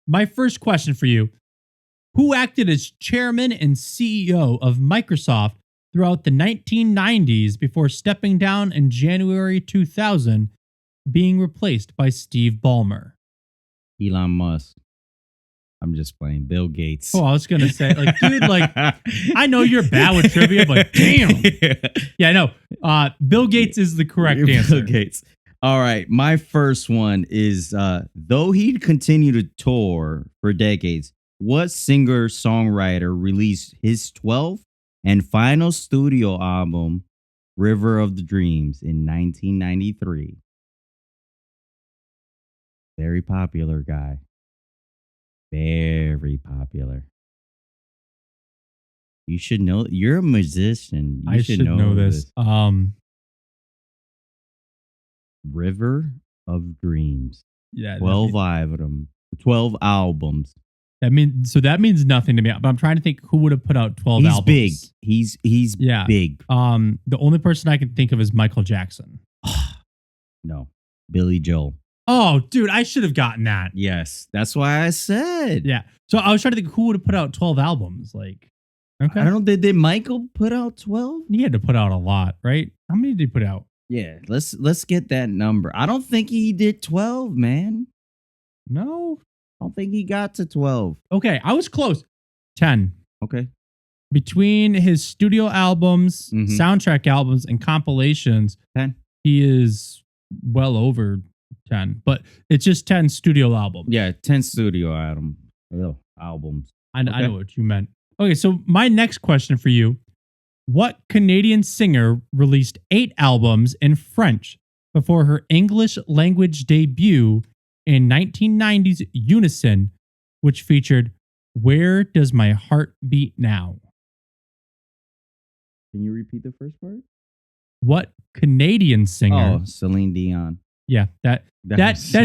my first question for you. Who acted as chairman and CEO of Microsoft throughout the 1990s before stepping down in January 2000, being replaced by Steve Ballmer? Elon Musk. I'm just playing. Bill Gates. Oh, I was going to say, like, dude, like, I know you're bad with trivia, but damn. Yeah, I know. Bill Gates is the correct answer. Bill Gates. All right. My first one is, though he'd continue to tour for decades, what singer-songwriter released his 12th and final studio album, River of the Dreams, in 1993? Very popular guy. Very popular. You should know. You're a musician. You I should know this. River of Dreams. Yeah. 12 albums. That means nothing to me. But I'm trying to think who would have put out 12 He's albums. big. He's big. The only person I can think of is Michael Jackson. No. Billy Joel. Oh, dude, I should have gotten that. Yes. That's why I said. Yeah. So I was trying to think who would have put out 12 albums. Like, okay. I don't think did Michael put out 12? He had to put out a lot, right? How many did he put out? Yeah. Let's get that number. I don't think he did 12, man. No. I don't think he got to 12. Okay, I was close. 10. Okay. Between his studio albums, soundtrack albums, and compilations, 10. He is well over 10. But it's just 10 studio albums. Yeah, 10 studio albums. I know what you meant. Okay, so my next question for you. What Canadian singer released 8 albums in French before her English language debut in 1990's Unison, which featured Where Does My Heart Beat Now? Can you repeat the first part? What Canadian singer? Oh, Celine Dion. Yeah, that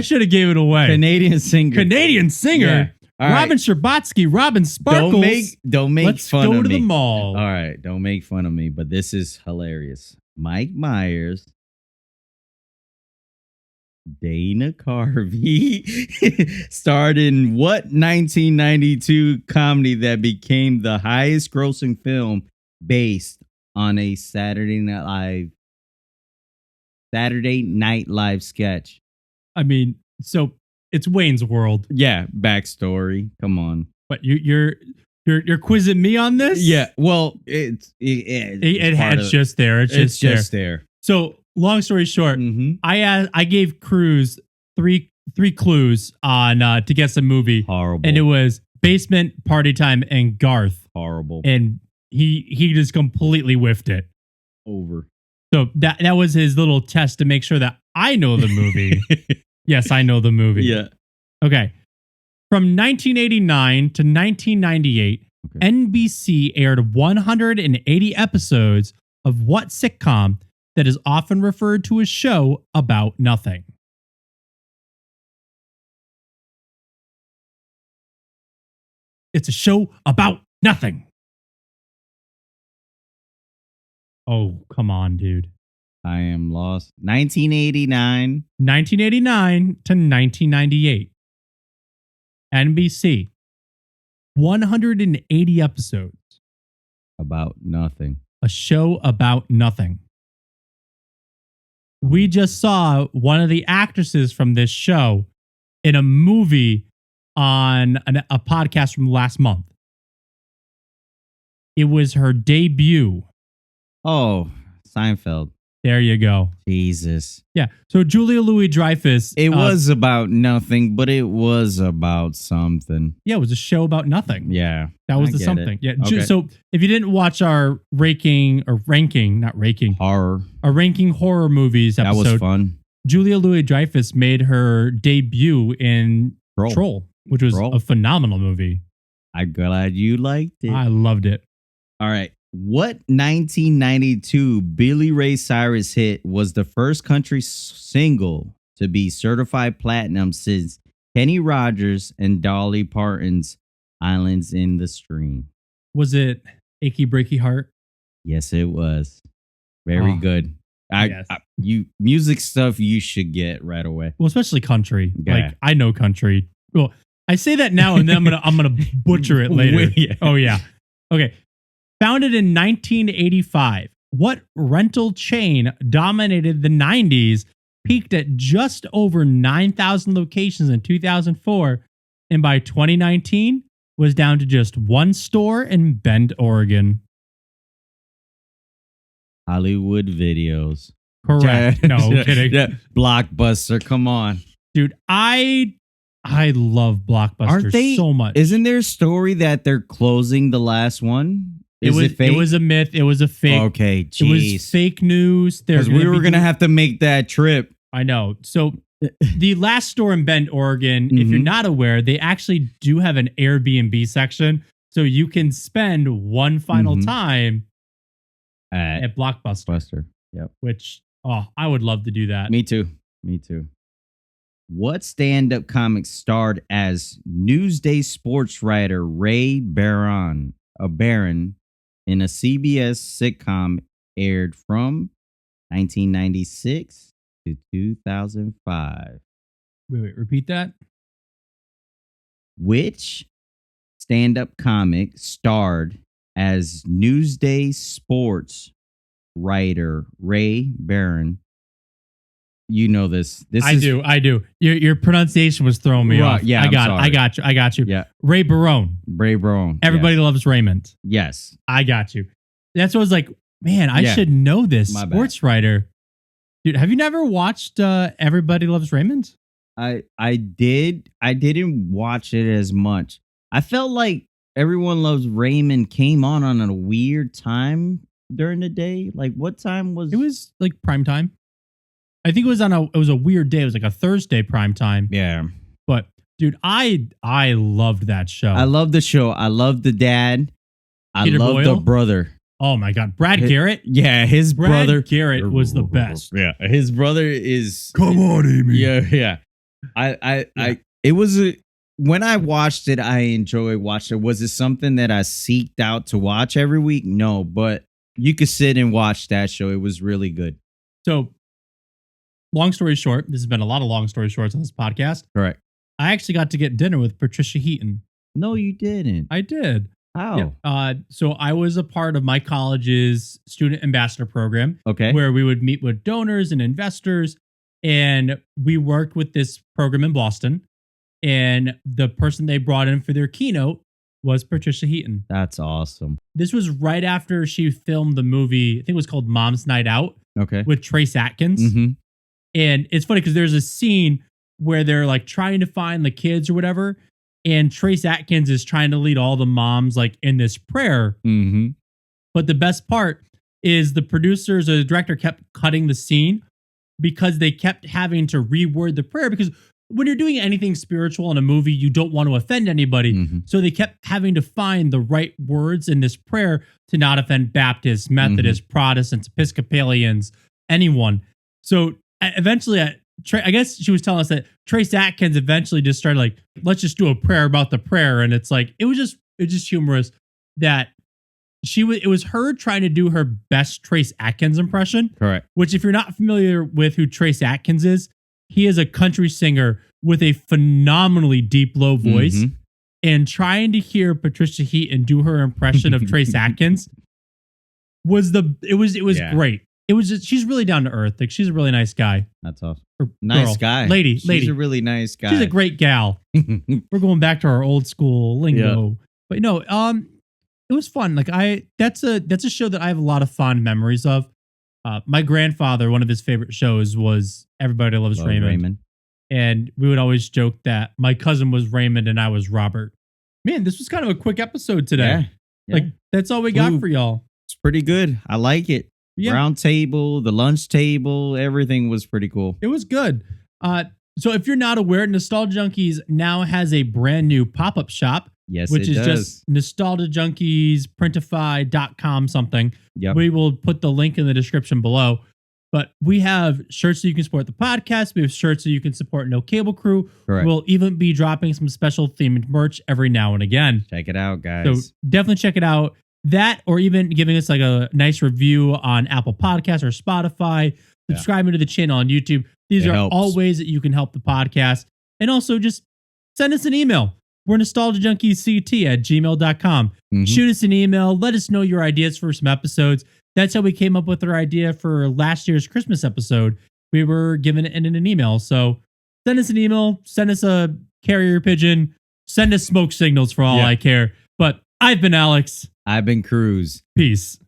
should have gave it away. Canadian singer. Yeah. Robin Scherbatsky, Robin Sparkles. Don't make Let's fun of me. go to the mall. All right, don't make fun of me, but this is hilarious. Mike Myers, Dana Carvey starred in what 1992 comedy that became the highest grossing film based on a Saturday Night Live sketch? I mean, so it's Wayne's World. Yeah, backstory. Come on. But you're quizzing me on this? Yeah. Well, it's just there. It's just there. So long story short, I gave Cruz three clues on to guess a movie. Horrible. And it was Basement, Party Time, and Garth. Horrible. And he just completely whiffed it. Over. So that was his little test to make sure that I know the movie. Yes, I know the movie. Yeah. Okay. From 1989 to 1998, NBC aired 180 episodes of what sitcom that is often referred to as show about nothing? It's a show about nothing. Oh, come on, dude. I am lost. 1989 to 1998. NBC. 180 episodes. About nothing. A show about nothing. We just saw one of the actresses from this show in a movie on a podcast from last month. It was her debut. Oh, Seinfeld. There you go. Jesus. Yeah. So Julia Louis-Dreyfus. It was about nothing, but it was about something. Yeah, it was a show about nothing. Yeah. That was the something. Yeah. Okay. So if you didn't watch our ranking, horror. Our ranking horror movies episode. That was fun. Julia Louis-Dreyfus made her debut in Troll, which was a phenomenal movie. I'm glad you liked it. I loved it. All right. What 1992 Billy Ray Cyrus hit was the first country single to be certified platinum since Kenny Rogers and Dolly Parton's Islands in the Stream? Was it Achy Breaky Heart? Yes, it was. Very good. You music stuff you should get right away. Well, especially country. Yeah. Like I know country. Well, I say that now, and then I'm gonna butcher it later. Yeah. Oh yeah. Okay. Founded in 1985, what rental chain dominated the 90s, peaked at just over 9,000 locations in 2004, and by 2019 was down to just one store in Bend, Oregon? Hollywood Videos. Correct. No, kidding. Yeah. Blockbuster. Come on. Dude, I love Blockbuster Aren't they so much. Isn't there a story that they're closing the last one? Is it fake? It was a myth. It was a fake. Okay, It was fake news. Because we were going to have to make that trip. I know. So the last store in Bend, Oregon, if you're not aware, they actually do have an Airbnb section. So you can spend one final time at Blockbuster. Yep. Which, I would love to do that. Me too. What stand-up comic starred as Newsday sports writer Ray Barron in a CBS sitcom aired from 1996 to 2005? Wait, repeat that. Which stand-up comic starred as Newsday sports writer Ray Barron? You know this. I do. Your pronunciation was throwing me off. Yeah, I got you. Yeah. Ray Barron. Everybody loves Raymond. Yes. I got you. That's what I was like, man, I should know this. My sports writer. Dude, have you never watched Everybody Loves Raymond? I did. I didn't watch it as much. I felt like Everyone Loves Raymond came on a weird time during the day. Like, what time was it? Was like prime time. I think it was a weird day. It was like a Thursday prime time. Yeah. But dude, I loved that show. I love the show. I love the dad. Peter love Boyle? the brother. Oh my God. Brad Garrett? Yeah, his brother. Brad Garrett was the best. Yeah. His brother is. Come on, Amy. Yeah. It was when I watched it, I enjoyed watching it. Was it something that I seeked out to watch every week? No, but you could sit and watch that show. It was really good. So, long story short, this has been a lot of long story shorts on this podcast. Correct. I actually got to get dinner with Patricia Heaton. No, you didn't. I did. How? Yeah. So I was a part of my college's student ambassador program. Okay. Where we would meet with donors and investors. And we worked with this program in Boston. And the person they brought in for their keynote was Patricia Heaton. That's awesome. This was right after she filmed the movie, I think it was called Mom's Night Out. Okay. With Trace Atkins. Mm-hmm. And it's funny because there's a scene where they're like trying to find the kids or whatever. And Trace Atkins is trying to lead all the moms like in this prayer. Mm-hmm. But the best part is the producers or the director kept cutting the scene because they kept having to reword the prayer. Because when you're doing anything spiritual in a movie, you don't want to offend anybody. Mm-hmm. So they kept having to find the right words in this prayer to not offend Baptists, Methodists, Protestants, Episcopalians, anyone. So eventually, I guess she was telling us that Trace Atkins eventually just started like, let's just do a prayer about the prayer. And it's like, it was just humorous that it was her trying to do her best Trace Atkins impression. Correct. Which, if you're not familiar with who Trace Atkins is, he is a country singer with a phenomenally deep, low voice. Mm-hmm. And trying to hear Patricia Heaton do her impression of Trace Atkins was great. It was just, she's really down to earth. Like, she's a really nice guy. That's awesome. Or Nice girl. guy. Lady. She's a really nice guy. She's a great gal. We're going back to our old school lingo. Yeah. But no, it was fun. Like that's a show that I have a lot of fond memories of. My grandfather, one of his favorite shows was Everybody Loves Raymond. And we would always joke that my cousin was Raymond and I was Robert. Man, this was kind of a quick episode today. Yeah. Like, that's all we got for y'all. It's pretty good. I like it. Yeah. Round table, the lunch table, everything was pretty cool. It was good. So if you're not aware, Nostalgia Junkies now has a brand new pop-up shop. Yes, which it is does. just nostalgiaprintify.com something. Yep. We will put the link in the description below. But we have shirts so you can support the podcast. We have shirts so you can support No Cable Crew. Correct. We'll even be dropping some special themed merch every now and again. Check it out, guys. So definitely check it out. That, or even giving us like a nice review on Apple Podcasts or Spotify, subscribing to the channel on YouTube. These are helps. all ways that you can help the podcast. And also just send us an email. We're nostalgiajunkiesct@gmail.com. Shoot us an email. Let us know your ideas for some episodes. That's how we came up with our idea for last year's Christmas episode. We were given it in an email. So send us an email. Send us a carrier pigeon. Send us smoke signals for all I care. But I've been Alex. I've been Cruz. Peace.